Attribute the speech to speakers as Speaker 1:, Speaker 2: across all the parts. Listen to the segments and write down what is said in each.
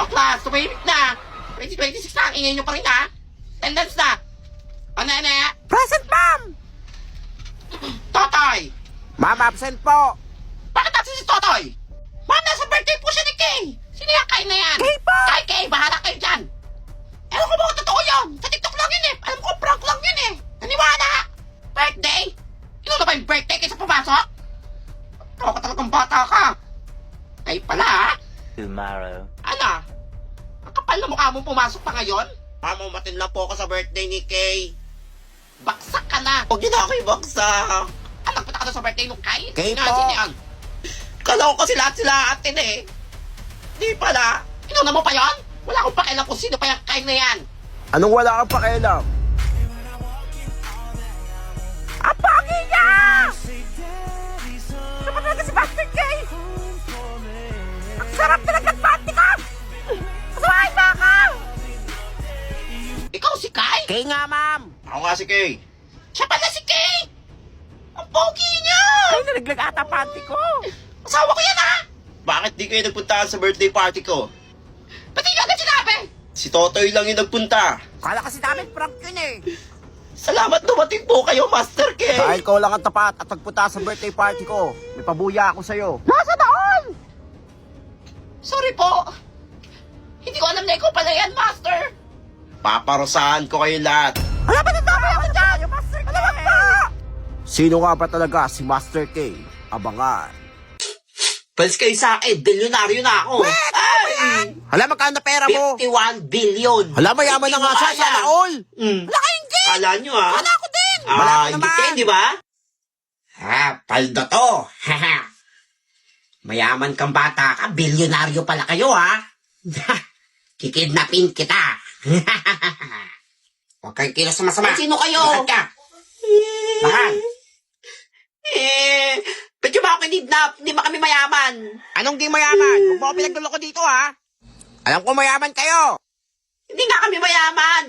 Speaker 1: O class, tumahimik na. 2026 na, ingay nyo pa rin ha. Attendance na. O nene?
Speaker 2: Present, ma'am!
Speaker 1: Totoy!
Speaker 2: Ma'am, absent po.
Speaker 1: Bakit absent si Totoy? Ma'am, nasa birthday po siya ni Kay. Sino yung Kay na yan?
Speaker 2: Kay po!
Speaker 1: Kay, bahala kayo dyan. Ewan ko ba kung totoo yun? Sa TikTok lang yun eh. Alam ko, prank lang yun eh. Naniwala? Birthday? Ino na ba yung birthday kaysa pumasok? Ako talagang bata ka. Kay pala ha?
Speaker 3: Tomorrow.
Speaker 1: Ano? Ang kapal na mukha mong pumasok pa ngayon? Mamumatin lang po ako sa birthday ni Kay. Baksak ka na. Huwag niyo na ako ibaksak. Alam, punta ka na sa birthday nung Kay?
Speaker 2: Kay
Speaker 1: Sino
Speaker 2: po.
Speaker 1: sino yan? Kala ko kasi lahat sila atin eh. Di pala. Inuna mo pa yon? Wala akong pakialam kung sino pa yung Kay na yan.
Speaker 2: Anong wala kang pakialam? Ang pagi niya! Ano ba talaga si Master K? Ang sarap talaga ng panty ko! Kasuhay ba ka?
Speaker 1: Ikaw si Kay?
Speaker 2: Kay nga, ma'am.
Speaker 1: Ako nga si Kay. Siya pala si Kay! Ang pogi niya!
Speaker 2: Kay nalaglag ata panty ko.
Speaker 1: Asawa ko yan ha!
Speaker 4: Bakit di kayo nagpunta sa birthday party ko?
Speaker 1: Ba't hindi agad sinabi?
Speaker 4: Si Totoy lang yung nagpunta.
Speaker 2: Kala kasi namin prank yun eh.
Speaker 4: Salamat dumating po kayo, Master K.
Speaker 2: Dahil ikaw lang ang tapat at nagpunta sa birthday party ko, may pabuya ako sa'yo. Nasa all?
Speaker 1: Sorry po. Hindi ko alam na ikaw pala yan, Master.
Speaker 4: Paparusahan ko kayo lahat.
Speaker 2: Ano ba nagdamay ako dyan? Master K! Ano ba? Sino nga ba talaga si Master K? Abangan.
Speaker 1: Pals kayo sa akin, bilyonaryo na ako. Ay!
Speaker 2: Hala, magkano na pera mo?
Speaker 1: 51 billion.
Speaker 2: Hala, mayaman na nga siya,
Speaker 1: Hindi mo
Speaker 2: sana
Speaker 1: kaya.
Speaker 2: all.
Speaker 1: Wala kayong git.
Speaker 4: Kala nyo ha?
Speaker 1: Wala ako din.
Speaker 2: Wala ko
Speaker 4: Hindi
Speaker 2: naman.
Speaker 4: kayo, di ba? Ha, paldo to. Mayaman kang bata ka, bilyonaryo pala kayo ha. Kikidnapin kita. Huwag kayong kilos sa masama.
Speaker 1: Sino kayo?
Speaker 4: Lahat ka. Lahat.
Speaker 1: Ba't yung ba ako kinidnap? Hindi ba kami mayaman?
Speaker 2: Anong di mayaman? Huwag mo ako pinagluloko dito, ha? Alam ko mayaman kayo.
Speaker 1: Hindi nga kami mayaman.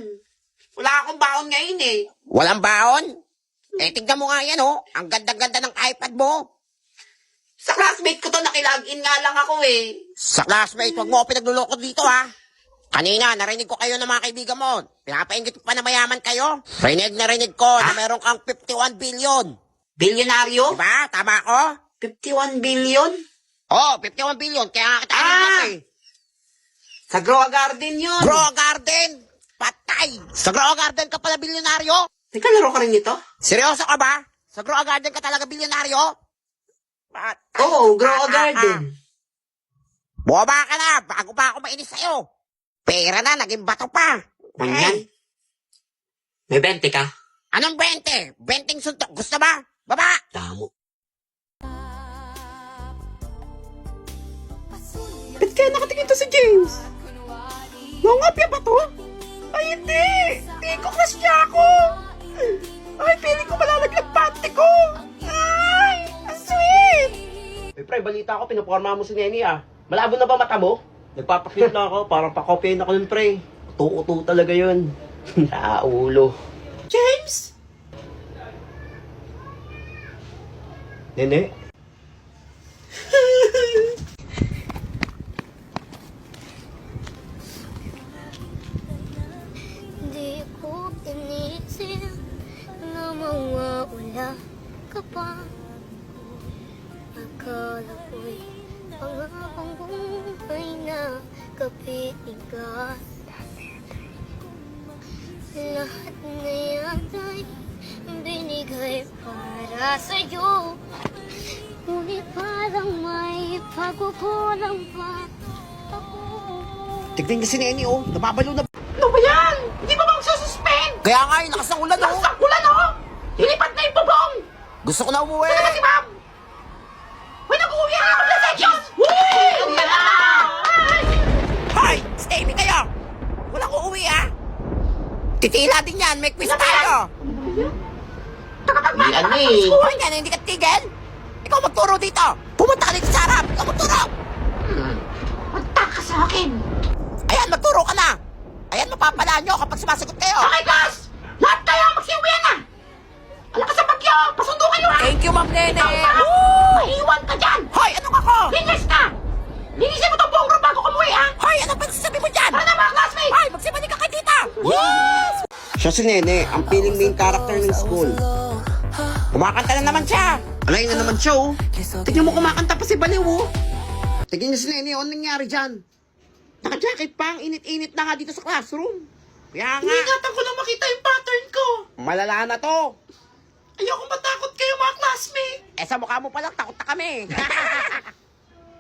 Speaker 1: Wala akong baon ngayon eh.
Speaker 2: Walang baon? Eh, tignan mo nga yan, oh. Ang ganda-ganda ng iPad mo.
Speaker 1: Sa classmate ko to, nakilagin nga lang ako eh.
Speaker 2: Sa classmate, huwag mo ako pinagluloko dito, ha? Kanina, narinig ko kayo ng mga kaibigan mo. Pinapaingit pa na mayaman kayo. Rinig ko na meron kang 51 billion.
Speaker 1: Bilyonaryo?
Speaker 2: Diba? Tama ako?
Speaker 1: 51 billion?
Speaker 2: Oh, 51 billion. Kaya nga kita ingat eh.
Speaker 1: Sa Grow Garden yun.
Speaker 2: Grow Garden! Patay! Sa Grow Garden ka pala bilyonaryo?
Speaker 1: Nagkalaro ka rin nito?
Speaker 2: Seryoso ka ba? Sa Grow Garden ka talaga bilyonaryo? Patay!
Speaker 1: Oo, Grow Garden.
Speaker 2: Bumaba ka na! Bago pa ako mainis sa'yo! Pera na, naging bato pa!
Speaker 1: Ganyan. May 20 ka?
Speaker 2: Anong 20? 20 suntok. Gusto ba? Baba!
Speaker 1: Damo. Ba't kaya nakatingin to si James? Nangapya ba to? Ay, hindi! Hindi ko crush niya ako! Ay, feeling ko malalaglag panty ko! Ay! Ang sweet!
Speaker 4: Eh, pre, balita ko, pinaporma mo si Neni ah. Malabo na ba mata mo? Nagpapakit lang ako, parang pakopyain ako nun, pre. Uto-uto talaga yun. Ulo.
Speaker 1: James!
Speaker 4: Nene?
Speaker 5: Di ko inisip na mawawala ka pa. Akala ko'y pangakong buhay na kapitigas. Lahat na yata'y binigay para sa'yo. Ngunit parang may pagkukulang pa ako.
Speaker 2: Tignan niya si Neni, oh. Nababalo na.
Speaker 1: Ano ba yan? Hindi ba magsususpend?
Speaker 2: Kaya nga, yung lakas ng ulan, oh.
Speaker 1: Lakas ng ulan, oh! Lilipat na yung bubong!
Speaker 2: Gusto ko na umuwi.
Speaker 1: Saan na si ma'am? Uy, nag-uwi ang ako na sections! Uy! Uwi na!
Speaker 2: Hoy! Stay me kayo! Walang uuwi, ha? Titila din yan. May quiz tayo.
Speaker 1: Yan eh.
Speaker 2: Buhay yan, hindi ka tigil. Ikaw magturo dito. Pumunta ka dito sa harap. Ikaw magturo.
Speaker 1: Magta ka sa akin!
Speaker 2: Ayan, magturo ka na. Ayan, mapapalaan nyo kapag sumasagot kayo.
Speaker 1: Okay, guys! Lahat kayo magsiuwi na! Alakas sa bagyo! Pasundo kayo, ha!
Speaker 2: Thank you, Ma'am Nene.
Speaker 1: Ikaw pa!
Speaker 2: Woo!
Speaker 1: Maiwan ka dyan!
Speaker 2: Hoy, anong ako?
Speaker 1: Linis ka! Linisin mo itong buong room bago ka umuwi, ha!
Speaker 2: Hoy, ano ba sa Siya si Nene, ang feeling main character ng school. Kumakanta na naman siya.
Speaker 4: Alay na naman siya, oh.
Speaker 2: Tignan mo kumakanta pa si Baliw, oh. Tignan niyo si Nene, ano nangyari dyan? Naka-jacket pa, ang init-init na nga dito sa classroom. Kaya nga,
Speaker 1: Ingatan ko lang makita yung pattern ko.
Speaker 2: malala na to.
Speaker 1: Ayoko matakot kayo mga classmate.
Speaker 2: Eh sa mukha mo pa lang, takot na kami.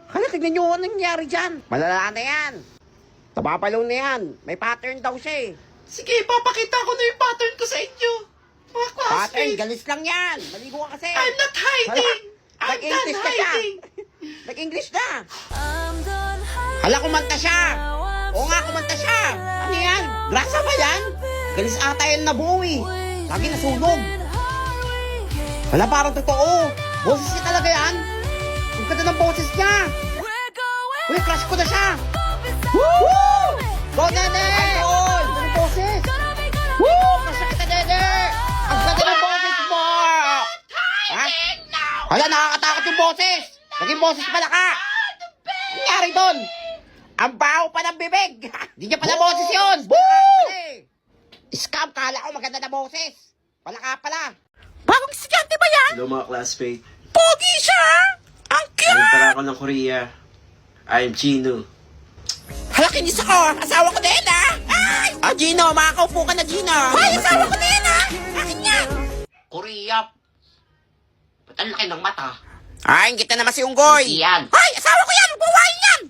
Speaker 2: Hala, tignan nyo ano nangyari dyan. Malala na yan. Tabapalaw na yan. May pattern daw siya eh.
Speaker 1: Sige, papakita ko na yung pattern ko sa inyo. Mga
Speaker 2: Pattern,
Speaker 1: classmate.
Speaker 2: galis lang yan. Maligo ka kasi.
Speaker 1: I'm not hiding. I'm not
Speaker 2: Nag-English na siya.
Speaker 1: hiding.
Speaker 2: Nag-English na. Hala, kumanta siya. Oo nga, kumanta siya. Ano yan? Grasa ba yan? Galis ata yan na buo eh. Lagi nasunog. Hala, parang totoo. Boses niya talaga yan. Ang ganda ng boses niya. Uy, crush ko na siya. Woo! Go, Nene! Idol! Ang boses. Woo! Crush na kita, Nene! Ang ganda ng boses mo! Ha? Hala, nakakatakot yung boses. Naging boses pala ka. Ang nangyari doon? Ang baho pa ng bibig. Hindi niya pala boses yun. Woo! Scam, kala ko maganda na boses. Wala ka pala. Bagong estudyante ba yan?
Speaker 4: Hello mga classmate.
Speaker 2: Pogi siya! Ang
Speaker 4: Ayun
Speaker 2: cute!
Speaker 4: pala ako ng Korea. I'm Gino.
Speaker 2: Hala, kinis ako. Asawa ko na yan, ah! Ay! Ah, Gino, makakaupo ka na, Gino. Ay, asawa ko na yan, ah! Akin yan!
Speaker 1: Korea. Ba't ang laki ng mata?
Speaker 2: Ay, kita naman si Unggoy.
Speaker 1: Yan.
Speaker 2: Ay, asawa ko yan! Buwain yan!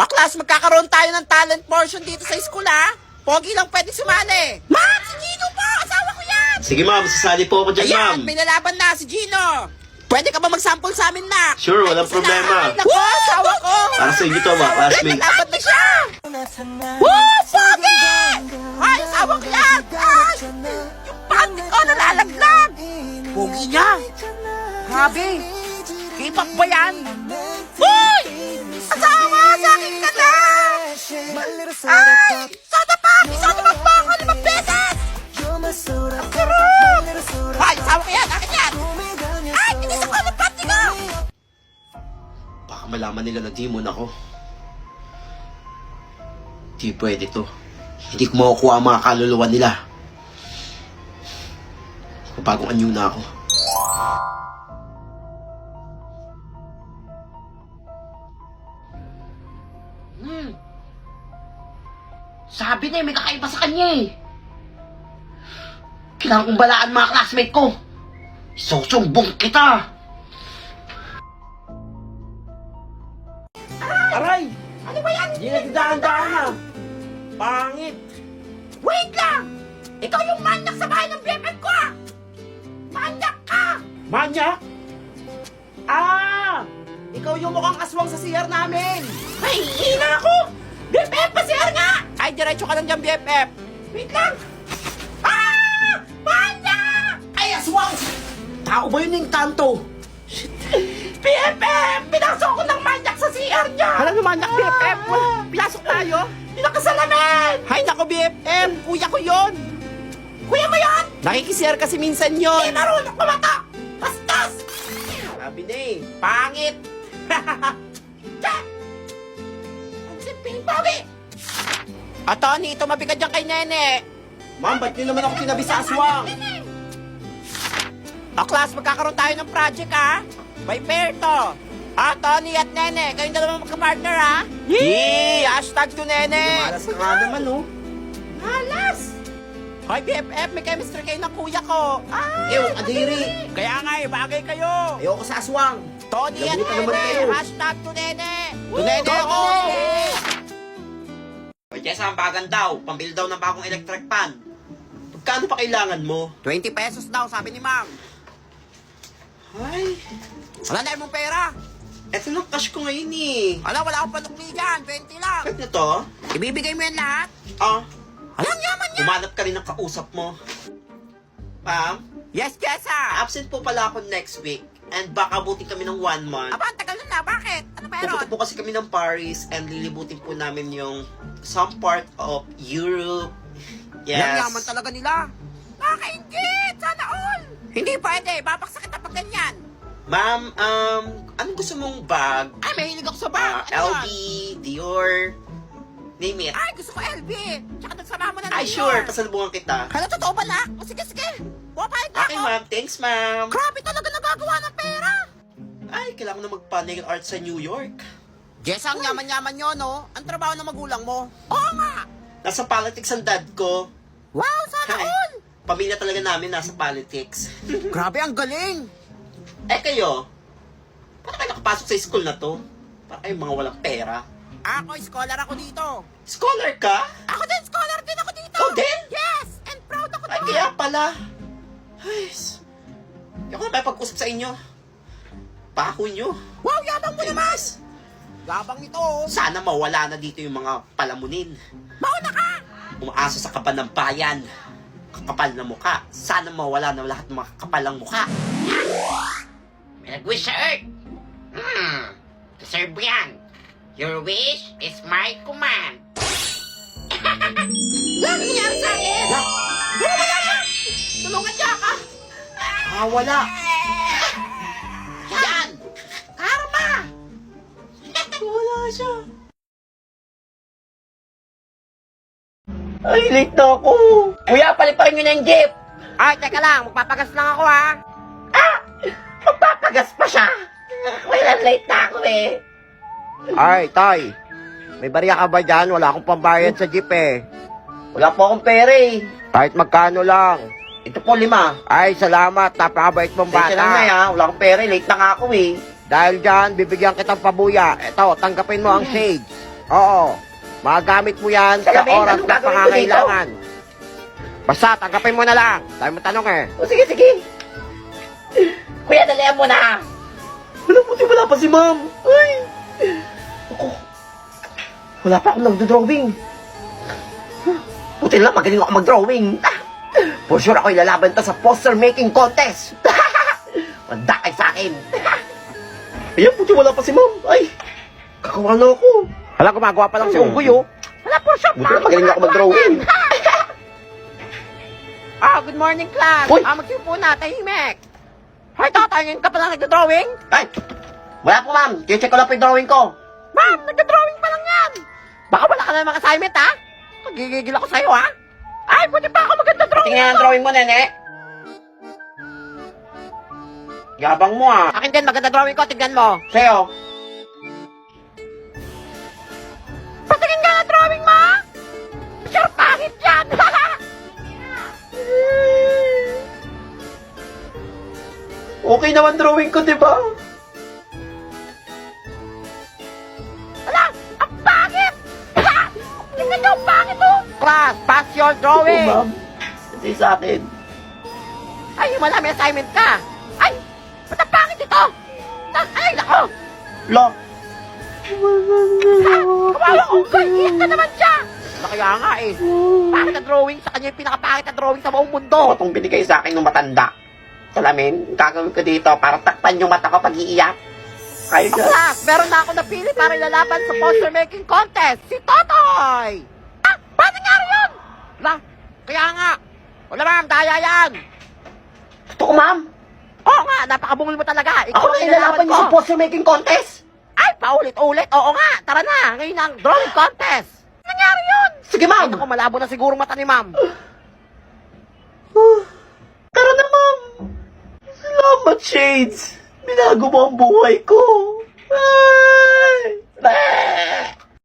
Speaker 2: Class, magkakaroon tayo ng talent portion dito sa school, ah. Pogi lang pwede sumali. Ma'am, si Gino po! Asawa ko yan!
Speaker 4: Sige ma'am, sasali po ako dyan ma'am.
Speaker 2: Ayan, may lalaban na si Gino. Pwede ka ba mag-sample sa amin, Mac?
Speaker 4: Sure, walang problema.
Speaker 2: Ay, naku, asawa ko!
Speaker 4: Para sa inyo to mga classmate.
Speaker 2: Lalaban na siya! Woo! Pogi! Ay, asawa ko yan! Ay! Yung panty ko nalalaglag! Pogi niya! Grabe! K-pop ba yan? Uy! Asawa! Sa akin ka na! Ay! Soda pa! Soda pa ako 5 beses! Ang sarap! Ay, asawa ko yan! Akin yan! Ay! Kinis ako ng panty ko!
Speaker 4: Baka malaman nila na demon ako. Di pwede to. Hindi ko makukuha ang mga kaluluwa nila. Bagong anyo na ako.
Speaker 1: Sabi na may kakaiba sa kanya eh. Kailangan kong balaan mga classmate ko. Susumbong kita.
Speaker 2: Aray! Ano ba yan? Hindi nagdaan-daan na. Pangit. Wait lang! Ikaw yung manyak sa bahay ng BFF ko ah! Manyak ka! Manyak? Ah! Ikaw yung mukhang aswang sa CR namin! Ay, hina ako! BFF pa CR nga! Ay, diretso ka lang dyan, BFF. Wait lang! Ah! Manyak! Ay, aswang! Tao ba yun yung kanto? BFF! Pinasok ko ng manyak sa CR niya! Alam mo manyak, BFF? Pinasok tayo? Pinakasalamin! Hay nako, BFF! Kuya ko yon! Kuya mo yon! Nakikisir kasi minsan yon! Hindi marunong kumata! Bastos! Sabi na eh, pangit! Ang simping pogi! Tony, tumabi ka dyan kay Nene! Ma'am, ba't niyo naman ako tinabi sa aswang? Class, magkakaroon tayo ng project, ha? By pair to. Tony at Nene, kayong dalawa magka-partner, ha? Yee! Hashtag to Nene!
Speaker 4: Malas ka nga naman, oh.
Speaker 2: Malas! Hoy, BFF, may chemistry kayo ng kuya ko. Ay,
Speaker 4: Ew, adiri.
Speaker 2: Kaya nga, bagay kayo.
Speaker 4: Ayoko sa aswang.
Speaker 2: Tony at
Speaker 4: Labutan naman
Speaker 2: Nene,
Speaker 4: kayo.
Speaker 2: hashtag to Nene. To Nene ako!
Speaker 4: O, Jessa, ang bagan daw. Pambili daw ng bagong electric pan. Pagkano pa kailangan mo?
Speaker 2: 20 pesos daw, sabi ni Ma'am.
Speaker 4: Ay,
Speaker 2: Wala na mong pera.
Speaker 4: eto lang cash ko ngayon eh.
Speaker 2: Wala akong panukli dyan, 20 lang.
Speaker 4: Pwede na to?
Speaker 2: Ibibigay mo yan lahat.
Speaker 4: Ah,
Speaker 2: Alang yaman niya.
Speaker 4: umanap ka rin ng kausap mo. Ma'am,
Speaker 2: Yes, Jessa.
Speaker 4: absent po pala ako next week. And baka buti kami ng 1 month.
Speaker 2: Aba, ang tagal na. Bakit? Ano meron?
Speaker 4: Pupunta po kasi kami ng Paris and lilibutin po namin yung some part of Europe. Yes.
Speaker 2: Alang yaman talaga nila. Nakakaingit! Sana all! Hindi pwede. Babaksak kita pag ganyan.
Speaker 4: Ma'am, anong gusto mong bag?
Speaker 2: Ay, mahilig ako sa bag. Ano
Speaker 4: LV, Dior. Name it.
Speaker 1: Ay, gusto ko LB. Tsaka nagsama mo na
Speaker 4: Ay, sure. Pasalubungan kita.
Speaker 1: Hala, totoo ba, Nak? O, sige, sige. Pumapayag na
Speaker 4: Okay,
Speaker 1: ako.
Speaker 4: ma'am. Thanks, ma'am.
Speaker 1: Grabe talaga nagagawa ng pera.
Speaker 4: Ay, kailangan na magpa-nail art sa New York.
Speaker 2: Jess, ang yaman-yaman nyo, no? Ang trabaho ng magulang mo.
Speaker 1: Oo nga.
Speaker 4: Nasa politics ang dad ko.
Speaker 1: Wow, sana
Speaker 4: Ay,
Speaker 1: all.
Speaker 4: pamilya talaga namin nasa politics.
Speaker 2: Grabe, ang galing.
Speaker 4: Eh kayo, paano kayo nakapasok sa school na to? Para kayong mga walang pera.
Speaker 2: Ako, scholar ako dito.
Speaker 4: Scholar ka?
Speaker 1: Ako din, scholar din ako dito.
Speaker 4: Ikaw din?
Speaker 1: Yes, and proud ako
Speaker 4: Ay,
Speaker 1: doon.
Speaker 4: kaya pala. Ay, hindi ako na may pag-usap sa inyo. Baho nyo.
Speaker 1: Wow, yabang mo naman.
Speaker 4: Mas,
Speaker 2: Gabang ito, oh.
Speaker 4: sana mawala na dito yung mga palamunin.
Speaker 1: Mauna ka.
Speaker 4: Umaasa sa kaban ng bayan. Kakapal na mukha. Sana mawala na lahat ng mga kapalang mukha.
Speaker 3: May nag-wish sa Earth. Deserve mo yan. Your wish is my command.
Speaker 1: Ano nangyari sa akin? Wala siya. Tulungan niya ka.
Speaker 4: Ah, wala.
Speaker 1: Yan. Karma.
Speaker 4: Wala siya. Ay, late na ako. Kuya, paliparin nyo na yung jeep.
Speaker 2: Ay, teka lang. Magpapagas lang ako, ha?
Speaker 4: Magpapagas pa siya. Kuya, late na ako eh.
Speaker 2: Ay, Tay. May barya ka ba dyan? Wala akong pambayad sa jeep, eh.
Speaker 4: Wala po akong pera eh.
Speaker 2: Kahit magkano lang.
Speaker 4: Ito po, 5.
Speaker 2: Ay, salamat. Napakabait mong
Speaker 4: Sensya lang na
Speaker 2: bata.
Speaker 4: ha. Wala akong pera eh. Late na nga ako eh.
Speaker 2: Dahil dyan, bibigyan kitang pabuya. Eto, tanggapin mo ang shades. Oo. Magagamit mo yan sa
Speaker 4: Salamin,
Speaker 2: oras
Speaker 4: anong
Speaker 2: na
Speaker 4: gagawin ko
Speaker 2: pangangailangan. Basta, tanggapin mo na lang. Tayo mo tanong eh.
Speaker 4: O sige, sige. Kuya, dalihan mo na. Wala puti, wala pa si ma'am. Ay. Ako. Wala pa akong nagdo-drawing. Puti lang, magaling ako mag-drawing. For sure ako ilalaban to sa poster making contest. Manda kay sa akin. Ayan, puti, wala pa si ma'am. Ay. Kakawa na ako.
Speaker 2: Hala, gumagawa pa lang si Unggoy, oh.
Speaker 1: Wala po siya.
Speaker 4: Buti lang, magaling ako mag-drawing.
Speaker 2: Ah, good morning, class.
Speaker 4: Uy!
Speaker 2: Magsipo na, tahimik. Hay, tatangin ka pala nagdo-drawing?
Speaker 4: Ay. Wala po, ma'am. Check ko lang po yung drawing ko.
Speaker 2: Ma'am, nagdo-drawing pa lang yan. Baka wala ka na namang assignment, ha? Nagigigil ako sa'yo, ha? Ay, buti pa ako maganda drawing.
Speaker 4: Tingnan ang drawing mo, nene. Yabang mo, ah.
Speaker 2: Akin din, maganda drawing ko. Tignan mo.
Speaker 4: Sa'yo.
Speaker 2: Patingin ka na drawing mo. Sure, pangit yan.
Speaker 4: Okay naman drawing ko, di ba?
Speaker 2: Wala, ang pangit. Tingnan niyo, ang pangit, oh. Class, pass your drawing.
Speaker 4: ma'am. Kasi sa akin.
Speaker 2: Ay, wala, may assignment ka. Ay, ba't ang pangit ito? Ay, nako.
Speaker 4: Lock.
Speaker 2: Kawawa ko, iyak ka naman siya. Wala kaya nga eh. Pangit na drawing, sa kanya yung pinakapangit na drawing sa buong mundo.
Speaker 4: Ito itong binigay sa akin ng matanda. Salamin, gagawin ko dito para takpan yung mata ko pag iiyak. Kayo dyan.
Speaker 2: Class, meron na ako napili para ilalaban sa poster making contest. Si Totoy! Ah, paano nangyari yun? Wala, kaya nga. Wala ma'am, daya yan.
Speaker 4: Totoo, ma'am.
Speaker 2: Oo nga, napakabungol mo talaga. Ikaw
Speaker 4: Ako
Speaker 2: ang
Speaker 4: na ilalaban niyo sa poster making contest.
Speaker 2: Ay, paulit-ulit. Oo nga, tara na. Ngayon ang drawing contest. Nangyari yun?
Speaker 4: Sige,
Speaker 2: Ay,
Speaker 4: ma'am.
Speaker 2: naku, malabo na siguro mata ni ma'am.
Speaker 4: Tara na, ma'am. Salamat, Shades. Binago mo ang buhay ko. Ay.